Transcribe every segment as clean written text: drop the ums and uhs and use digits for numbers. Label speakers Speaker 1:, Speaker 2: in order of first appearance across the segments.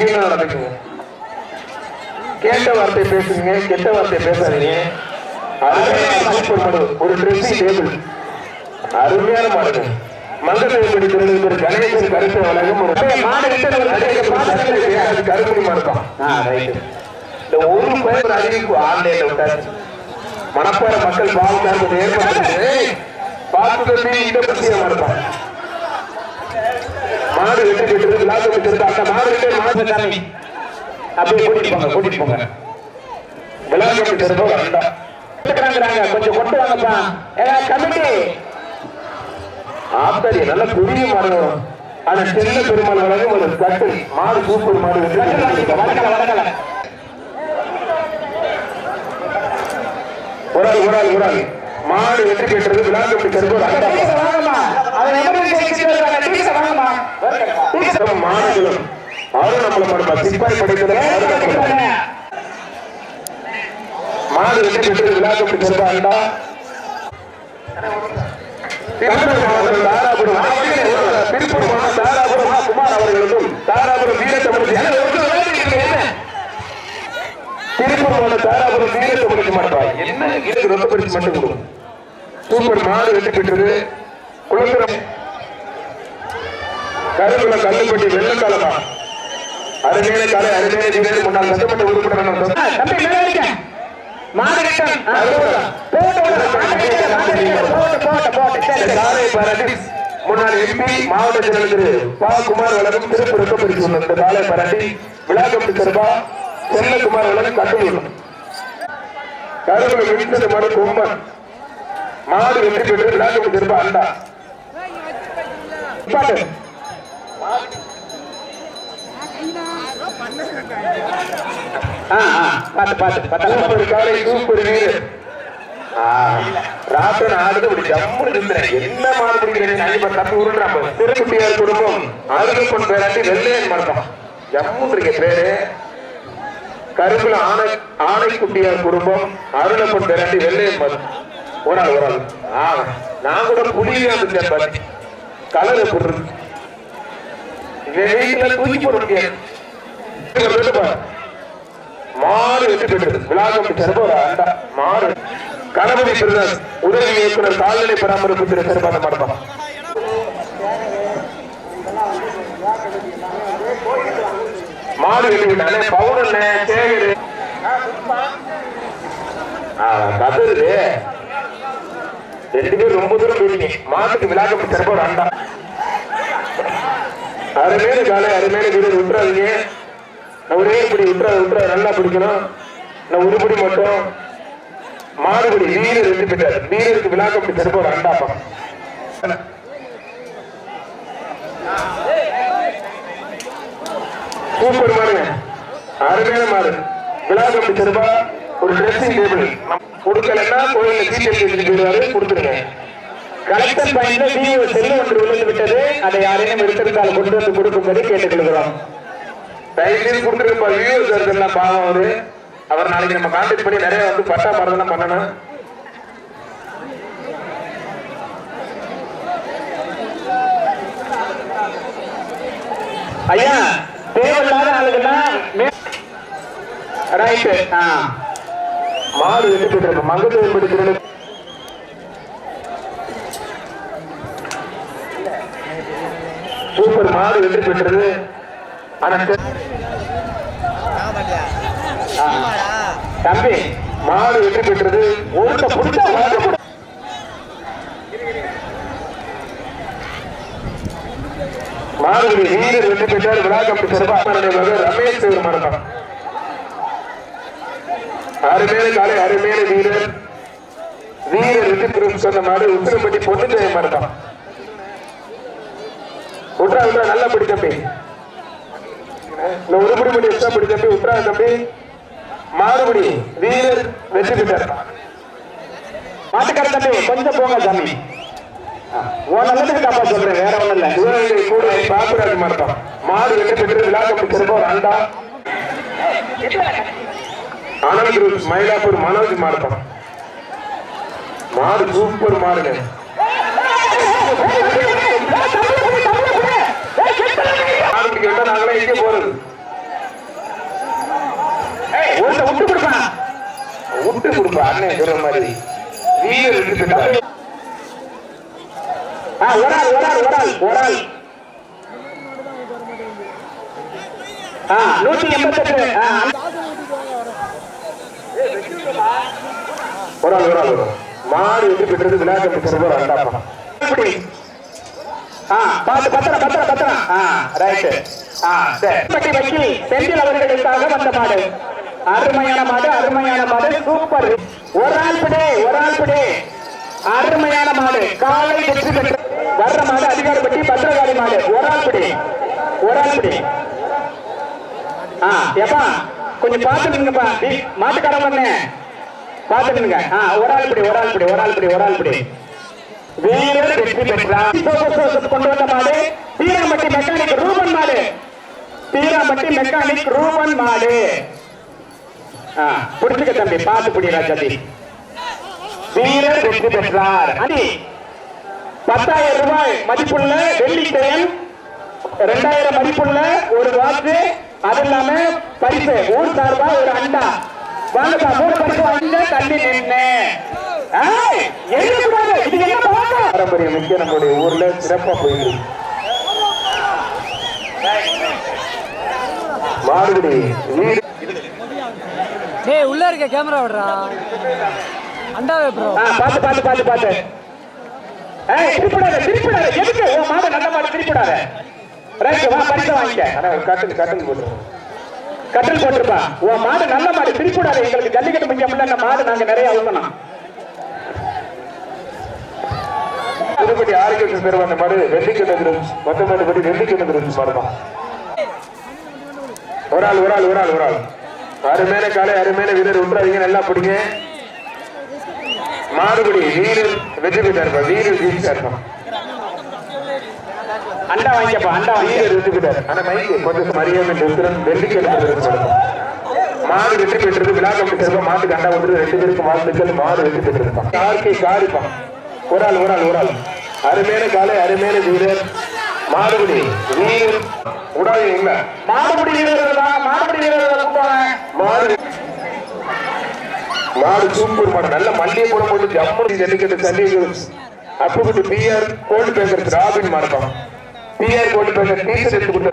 Speaker 1: நடக்குங்க. கேட்ட வார்த்தை பேசுங்க, கெட்ட வார்த்தை பேசாதீங்க. ஒரு ட்ரெஸ்ஸிங் டேபிள் அருமையான மாடுங்க. மங்கத்தை பிடிக்கிறது ஒரு கணேசன் கருத்தை வழங்கும் ஒரு கருப்பணி மாடுதான். இந்த ஒரு பயிர் அறிவிப்பு ஆன்லைன்ல விட்டாச்சு. மணப்பாறை மக்கள் பாவம் ஏற்படுத்தி பார்த்து இந்த பற்றிய மாடுதான். மாடு வெட்டி பெற்றது விழாக்கு பெற்றது அந்த மாடு கிட்டே மாடு தலைமை அப்படியே கூட்டிட்டு போங்க விழாக்கு பெற்றதோ வேண்டாம் கொஞ்சம் கொண்டு வாங்கப்பா கமிட்டி ஆத்தாரி நல்ல புதிய மாடு ஆனா சின்ன பெருமாள் வழங்கும் ஒரு கட்டு மாடு சூப்பர் மாடு ஒரு ஆள் மாடு வெற்றி பெற்றது விழாக்கு பெற்றது மாணவர்களும் அருணமலம் சிப்பாய் படைத்தது மாடு வெற்றி பெற்று விழாக்கு பெற்றாண்டா திருப்பூர் மாவட்டம் தாராபுரம் குமார் அவர்களுக்கும் தாராபுரம் வீரத்தமிழ் திருப்பூர் மாவட்டம் தாராபுரம் வீரத்தமிழுக்கு மாட்டாய் என்ன இதுக்கு ரொம்ப பரிசு மட்டும் கொடுக்கும். சூப்பர் மாடு வெற்றி பெற்றது குளத்திரம் கருங்குள கல்லுப்பட்டி வெள்ளக்காலமா அருமையான காலை அருமையான முன்னாள் சட்டமன்ற உறுப்பினர் முன்னாள் எம்பி மாவட்ட செயலர் திரு பா குமார் வழங்கும் திருப்பூருக்கு பிரித்துள்ளது. இந்த காலை பாராட்டி விழாக்கம்பி சிறப்பா செல்லகுமார் வழங்கும் கட்டுள்ளது. கருங்குள விழித்தது மறு கும்பன் மாடு வெற்றி பெற்று விழாக்கம்பி சிறப்பா அண்டா திருக்குட்டியார் குடும்பம் அருகப்பன் பேராட்டி வெள்ளையன் மரத்தம் ஜம்முன்னு பேரு. கருங்குல ஆணைக்குட்டியார் குடும்பம் அருளப்பன் பேராட்டி வெள்ளையன் மரம் ஒரு ஆள் நான் கூட புலியா இருந்தேன். கலர் எப்படி தூக்கி போட முடியாது. மாறு வெற்றி பெற்றது விழாக்கம் சிறப்பு ஒரு அண்டா மாறு கணபதி பிரதர் உதவி இயக்குனர் கால்நடை பராமரிப்பு திரு சிறப்பான மாடப்பா மாடு வெற்றி விட்டானே பவுன் சேகரு கதரு ரெண்டு பேரும் ரொம்ப தூரம் போயிட்டீங்க. மாட்டுக்கு விழாக்கம் சிறப்பு ஒரு அண்டா அருமையான காலை அருமையான வீரர் விட்டுறாதீங்க. ஒரே இப்படி விட்டுறாது நல்லா பிடிக்கணும். நான் உருப்படி மட்டும் மாடுபடி வீரர் வெற்றி பெற்றார். வீரருக்கு விழாக்கம் சிறப்பு ஒரு அண்டாப்பா சூப்பர் மாடுங்க அருமையான மாடு விழாக்கம் சிறப்பா ஒரு ட்ரெஸ்ஸிங் டேபிள் கொடுக்கலன்னா கோயில சீட்டு போயிடுவாரு கொடுத்துருங்க. கலெக்டர் பாயிண்ட்ல வீடியோ செல்லு ஒன்று விழுந்து விட்டது. அதை யாரையும் எடுத்திருந்தால் கொண்டு வந்து கொடுக்கும்படி கேட்டுக்கொள்கிறோம். தயவுசெய்து கொடுத்துருப்பா வியூவர்ஸ் எல்லாம் பாவம் அவர் நாளைக்கு நம்ம கான்டாக்ட் பண்ணி நிறைய வந்து பட்டா மரதெல்லாம் பண்ணணும். ஐயா தேவையில்லாத ஆளுகள்லாம் ரைட்டு மாடு வெற்றி பெற்ற மங்கத்தை ஏற்படுத்துறது சூப்பர் மாடு வெற்றி பெற்றது. தம்பி மாடு வெற்றி பெற்றது. ஒருத்த புடிச்சா மாடுபடி வீரர் வெற்றி பெற்றார். விழாக்கம் சிறப்பாக ரமேஷ் மரத்தம் அருமையான காலை அருமையான வீரர் வெற்றி பெறும் சொன்ன மாடு உத்திரம்பட்டி பொண்ணு மரத்தம் உட்ரா நல்லா படி தம்பி. ஒருபடி படி எக்ஸ்ட்ரா படி தம்பி உட்ரா தம்பி. மாறுபடி வீரர் வெற்றி பெற்றார். மாட்டுக்கார தம்பி கொஞ்சம் போங்க சாமி. நல்லதுக்கு தப்பா சொல்றேன் வேற ஒண்ணும் இல்ல. சிவகங்கை கூட பாப்புராஜ் மார்க்கம் மாடு வெற்றி பெற்று விழாக்கம் சிறப்பு ஒரு அண்டா ஆனந்த் மயிலாப்பூர் மனோஜ் மார்க்கம் மாடு சூப்பர் மாடுங்க. நாங்களே இங்கே போறது அண்ணன் சொல்ற மாதிரி வீரர் ஒரு ஆள் 188 ஒரு ஆள் மாடு வெற்றி பெற்றது விநாயகர் சிறப்பு அண்டாப்பா செந்தில் அவர்களுக்காக வந்த மாடு அருமையான மாடு சூப்பர் ஒரு ஆள் பிடி அருமையான மாடு காலை வெற்றி பெற்று வர்ற மாடு அதிகாரப்பட்டி பத்திரகாளி மாடு ஒரு ஆள் பிடி எப்பா கொஞ்சம் பாத்துருங்கப்பா மாட்டுக்காரங்க பாத்துருங்க ஒரு ஆள் பிடி வீரர் வெற்றி பெற்றார் கொண்டு வந்த மாடு பீராம்பட்டி மெக்கானிக் ரூபன் மாடு புடிச்சுக்க தம்பி பாத்து புடிடா தம்பி வீரர் வெற்றி பெற்றார் 10,000 ரூபாய் மதிப்புள்ள வெள்ளி செயின் 2000 மதிப்புள்ள ஒரு வாக்கு அது இல்லாம பரிசு ஊர் சார்பா ஒரு அண்டா வாங்கப்பா 3 பரிசு வாங்க தள்ளி நின்று பாரம்பரியம் மிக்க நம்மளுடைய ஊர்ல சிறப்பா போயிருக்கு மாடுபடி
Speaker 2: டேய் உள்ள இருக்க கேமரா விடுறா அண்டாவே ப்ரோ
Speaker 1: பாத்து திருப்பிடாத எதுக்கு உன் மாடு நல்ல மாடு திருப்பிடாத ரைட் வா பரிசு வாங்கிக்க ஆனா கட்டில் போட்டுருப்பா உன் மாடு நல்ல மாடு திருப்பிடாத எங்களுக்கு ஜல்லிக்கட்டு முக்கியம் இல்ல மாடு நாங்க நிறைய அவுக்கணும் புதுப்பட்டி ஆரோக்கிய பேர் வந்த மாடு வெள்ளிக்கிழங்கு மொத்தமாடு படி வெள்ளிக்கிழங்கு மாடுதான் ஒரு ஆள் அருமையான காலை அருமையான வீரர் விட்டுறாதீங்க நல்லா பிடிங்க மாடுபடி வீரர் வெற்றி பெற்றார் வீரர் ஜெயிச்சார் அண்டா வாங்கிக்கப்பா வீரர் வெற்றி பெற்றார் ஆனா மைக்கு கொஞ்சம் மரியாதை வெள்ளிக்கிழங்கு மாடு வெற்றி பெற்றது விழா கமிட்டி சார்பா மாட்டுக்கு அண்டா வந்து 2 பேருக்கு வாழ்த்துக்கள் மாடு வெற்றி பெற்றிருப்பான் காரிப்பான் ஒரு ஆள் அருமையான காலை அருமையான வீரர் மாடுபடி வீரர் உடாது இல்ல மாடுபடி வீரர் மாடு சூப்பர் மாடு நல்ல மல்லிகை போடும் போது ஜம்மு ஜல்லிக்கட்டு தள்ளி அப்புகிட்டு பிஆர் கோல்டு பேக்கர் ராபின் மாடுப்பான் பிஆர் கோல்டு பேக்கர் டீசர் எடுத்து கொடுத்த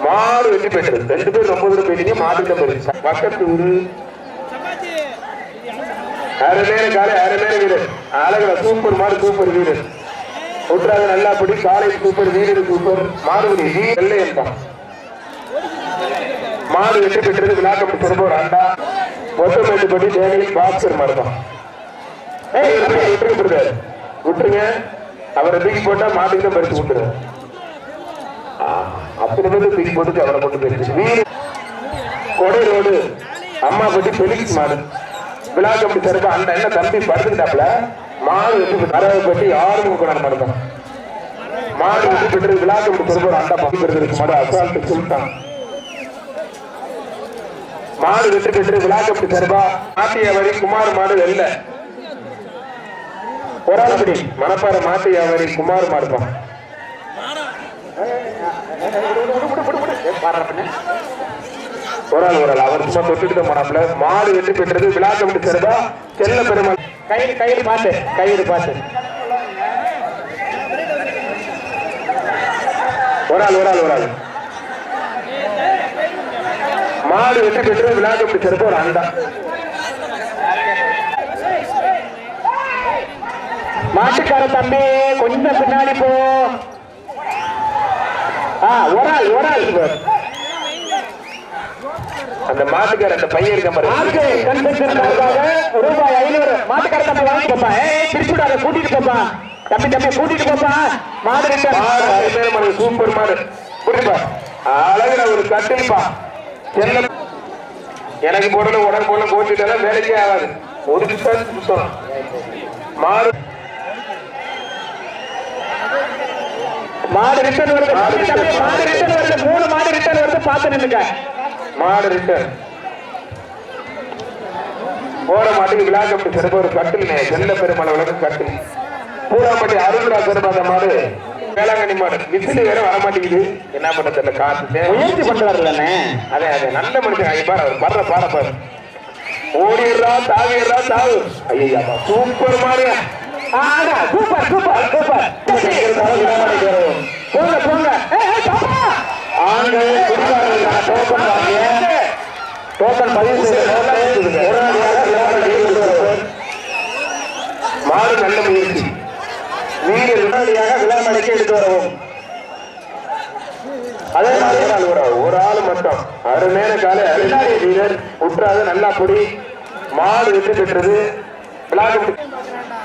Speaker 1: மாடு வெற்றி பெற்றது 2 பேர் ரொம்ப தூரம் போயிட்டீங்க மாடு போயிடுச்சு பக்கத்து ஊரு அருமையான காலை அருமையான வீரர் அழகா சூப்பர் மாடு சூப்பர் வீரர் உற்றாக நல்லா படி காலை சூப்பர் வீரர் சூப்பர் மாடுபடி வெள்ளை இருக்கான் மாடு வெற்றி பெற்றது விழாக்கம்பி சிறப்பு ஒரு அண்டா மொத்தமேட்டு படி டேனியல் பாக்ஸர் மாடுதான் விட்டுருங்க அவரை தூக்கி போட்டா மாட்டுக்கு தான் பறிச்சு விட்டுருங்க அத்தனை பேர் தூக்கி போட்டு அவரை போட்டு போயிடுச்சு வீடு கொடை ரோடு அம்மா பட்டி பெலிக்ஸ் மாடு விழா கம்பி சிறப்பா அந்த என்ன தம்பி படுத்துட்டாப்ல மாடு வெற்றி அறவை பற்றி 6 கொண்டாட மாடுதான் மாடு வெற்றி பெற்றது விழா கம்பி சிறப்பு ஒரு அண்டா பங்கு பெறுவதற்கு மாடு அசால்ட்டு சொல்லிட்டான் மாடு வெற்றி பெற்று விழா கம்பி சிறப்பா மாட்டியாவரி குமார் மாடு வெல்ல ஒரு ஆள் படி மணப்பாறை மாட்டியாவரி குமார் மாடுப்பான் ஒரு ஆள் அவர் சும்மா தொட்டுட்டு போனாப்ல மாடு வெற்றி பெற்றது விழா கமிட்டி சிறப்பா செல்ல பெருமாள் கயிறு பார்த்து ஒரு ஆள் மாடு வெற்றி பெற்றது விழா கமிட்டி சிறப்பு ஒரு அண்டா மாட்டுக்கார தம்பி கொஞ்சம் பின்னாடி போ ஒரு ஆள் அந்த மாட்டுக்கார அந்த பையன் இருக்க ரூபாய் 500 மாட்டுக்கார தம்பி வாங்கி போப்பா திருப்பிடாத கூட்டிட்டு போப்பா தம்பி கூட்டிட்டு போப்பா மாடு சூப்பர் மாடு புரியுப்பா அழகுல ஒரு கட்டிப்பா எனக்கு போடல உடம்பு போல போட்டுட்டா வேலைக்கே ஆகாது ஒரு சுத்தம் மாடு ரிட்டர்ன் வருது 3 மாடு ரிட்டர்ன் வருது பார்த்து நின்னுங்க மாடு ரிட்டர்ன் போற மாட்டுக்கு விழா கமிட்டி சிறப்பு ஒரு கட்டில் செல்ல பெருமாள் விளக்கு கட்டில் பூராப்பட்டி அருள்ரா சிறப்பாத மாடு வேளாங்கண்ணி மாடு விசில் வேற வர மாட்டேங்குது. என்ன பண்ண தெரியல, காத்து
Speaker 3: முயற்சி பண்றாருல்லண்ணே.
Speaker 1: அதே நல்ல மனுஷன். ஐயா பாரு, அவர் வர்ற பாரு பாரு, ஓடிடுறா தாவிடுறா தாவு. ஐயா சூப்பர் மாடு,
Speaker 3: சூப்பர் சூப்பர் சூப்பர். போங்க போங்க. டோக்கன் பதிவு
Speaker 1: மாடு நல்ல முயற்சி.
Speaker 3: வீடு உடனடியாக விழாமடைக்கு எடுத்து வரவும்.
Speaker 1: அதே மாதிரி ஒரு ஆள் மட்டும் அருமையான காலை அருமையான வீரர் உற்றாது நல்லா பொடி. மாடு வெற்றி பெற்றது.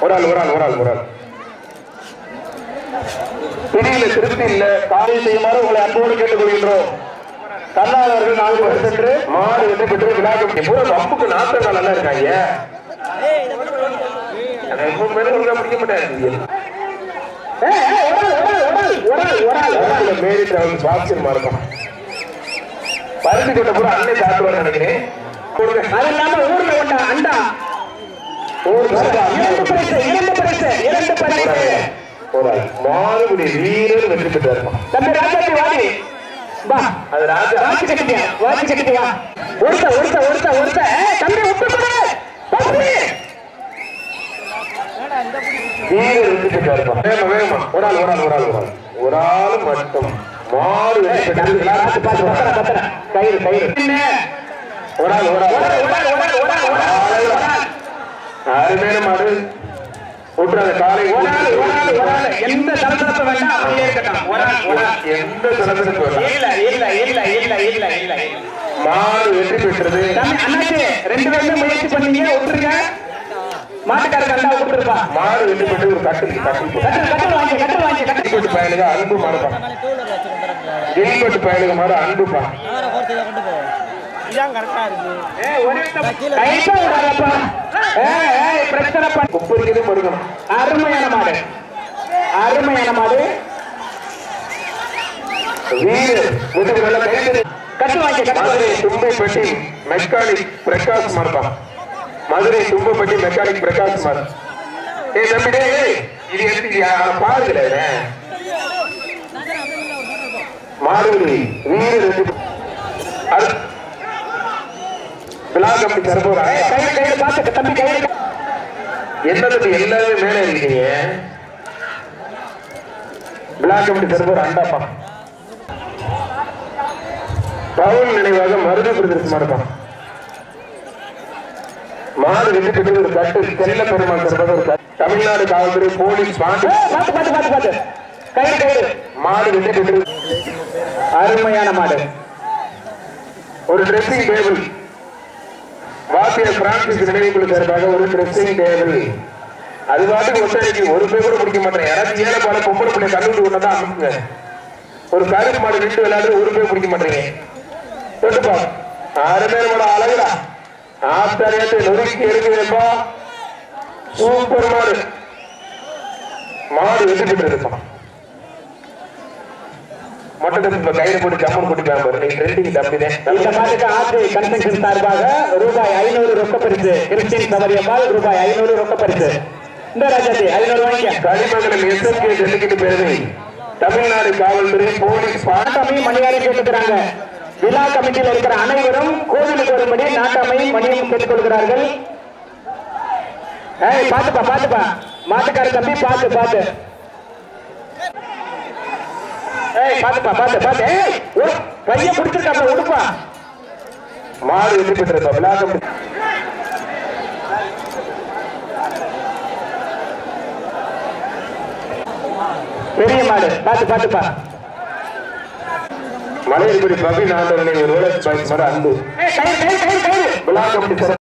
Speaker 1: ஒரு ஆள் ஒரு ஆள் ஒரு ஆள் ஒரு ஆள் பிடியில திருப்தி இல்ல. காலை செய்யுமாறு உங்களை அன்போடு கேட்டுக் கொள்கின்றோம். தன்னாளர்கள் 4 பேர் சென்று மாடு வெற்றி பெற்று விழாக்கு பூரா அப்புக்கு நாட்டங்கள் நல்லா இருக்காங்க. பிடிக்க மாட்டாங்க. மேரி டிராவல் பாக்ஸில் மாறும். பருத்தி கொண்ட பூரா அன்னை சாப்பிடுவார் நினைக்கிறேன்.
Speaker 3: அது இல்லாம ஊர்ல கொண்ட அண்டா
Speaker 1: மாறுபடி வீரர் வெற்றி பெற்றார்.
Speaker 3: தம்பி ராஜாஜி வாடி வா.
Speaker 1: அது ராஜா
Speaker 3: வாட்சி கட்டிட்டியா, வாட்சி கட்டிட்டியா. ஒருத்த ஒருத்த ஒருத்த ஒருத்த தம்பி விட்டு போடு.
Speaker 1: வீரர் வெற்றி பெற்றார். வேகமா வேகமா ஒரு ஆள் ஒரு ஆள் ஒரு ஆள் ஒரு ஆள் ஒரு ஆள் மட்டும் மாறு வெற்றி பெற்றார்.
Speaker 3: கயிறு கயிறு
Speaker 1: ஒரு ஆள் ஒரு ஆள் அருமையான மாடு விட்டுறாங்க. காலை
Speaker 3: எந்த தலத்தரப்பு வேண்டாம், அப்படியே இருக்கட்டும்.
Speaker 1: எந்த சிறப்பு
Speaker 3: இல்ல இல்ல இல்ல இல்ல இல்ல இல்ல.
Speaker 1: மாடு வெற்றி பெற்றது.
Speaker 3: அண்ணாச்சி 2 பேருமே முயற்சி பண்ணீங்க, விட்டுருங்க. மாட்டுக்கார கண்டா விட்டுருப்பா.
Speaker 1: மாடு வெற்றி பெற்று ஒரு கட்டில்
Speaker 3: கட்டல் வாங்கி கட்டல் வாங்கி
Speaker 1: கட்டிப்பட்டு பயனுக்கு அன்பு மாடுப்பா. வெளிப்பட்டு பயனுக்கு மாடு அன்புப்பா.
Speaker 3: அருமையான மாடு, அருமையான மாடு.
Speaker 1: மதுரை தும்பைப்பட்டி மெக்கானிக் பிரகாஷ் மார்பா. மதுரை தும்பைப்பட்டி மெக்கானிக் பிரகாஷ் மார். ஏ தம்பி இது எப்படி பாருங்க. மாடுபடி வீரர் விழாக்கம்பி தரப்போறா. என்னது எல்லாமே மேலே இருக்கீங்க. விழாக்கம்பி தரப்போற அண்டாப்பா. பவுல் நினைவாக மருது பிரதேசம் மாடுப்பான். மாடு வெற்றி பெற்று ஒரு கட்டு செல்ல பெருமாள் தரப்போற ஒரு தமிழ்நாடு காவல்துறை போலீஸ் பாண்டு மாடு வெற்றி பெற்று
Speaker 3: அருமையான மாடு.
Speaker 1: ஒரு ட்ரெஸ்ஸிங் டேபிள் வாத்தியார் பிரான்சிஸ் நினைவுக்குழு சார்பாக ஒரு ட்ரெஸ்ஸிங் டேபிள். அது பாட்டுக்கு ஒத்தனைக்கு ஒரு பேர் கூட பிடிக்க மாட்டேன். யாராவது ஏழை பால பொம்பளை பிள்ளை கல்லூரி ஒண்ணுதான் அனுப்புங்க. ஒரு கருப்பு மாடு 2 விளையாடு ஒரு பேர் பிடிக்க மாட்டேங்க. தொட்டுப்பா 6 பேர் மாட அழகுடா. ஆஸ்திரேலியத்தை நொறுக்கி எடுக்கிறப்பா. சூப்பர் மாடு. மாடு வெற்றி பெற்று இருப்பான். மட்டும் கையில போட்டு ஜம்மன் கூட்டி பாரு. நீங்க ட்ரெண்டிங் தம்பிதான்.
Speaker 3: இந்த மாட்டுக்கு ஆர்ஜே கன்வென்ஷன் சார்பாக ரூபாய் 500 ரொக்க பரிசு. கிறிஸ்டின் சபரியம்மாள் ரூபாய் 500 ரொக்க பரிசு. இந்த ராஜாஜி 500 வாங்கிக்க.
Speaker 1: கனிமங்கலம் எஸ்எம்கே ஜல்லிக்கட்டு பேரவை தமிழ்நாடு காவல்துறை போலீஸ்
Speaker 3: நாட்டாமை மணியாரை கேட்டுக்கிறாங்க. விழா கமிட்டியில் இருக்கிற அனைவரும் கோவிலுக்கு வரும்படி நாட்டாமை மணியம் கேட்டுக் கொள்கிறார்கள். பாத்துப்பா பாத்துப்பா மாட்டுக்கார தம்பி பாத்து பாத்து. பாத்துப்பா பாத்து பாத்து. பையன் பிடிச்சிருக்காப்ல உடுப்பா.
Speaker 1: மாடு வெற்றி பெற்ற விழா கமிட்டி
Speaker 3: பெரிய மாடு பாத்து பாத்துப்பா.
Speaker 1: மலையடிப்படி பபி நாட்டவனை ஒரு ரோலக்ஸ் பைக் மாடு அன்பு விழா கமிட்டி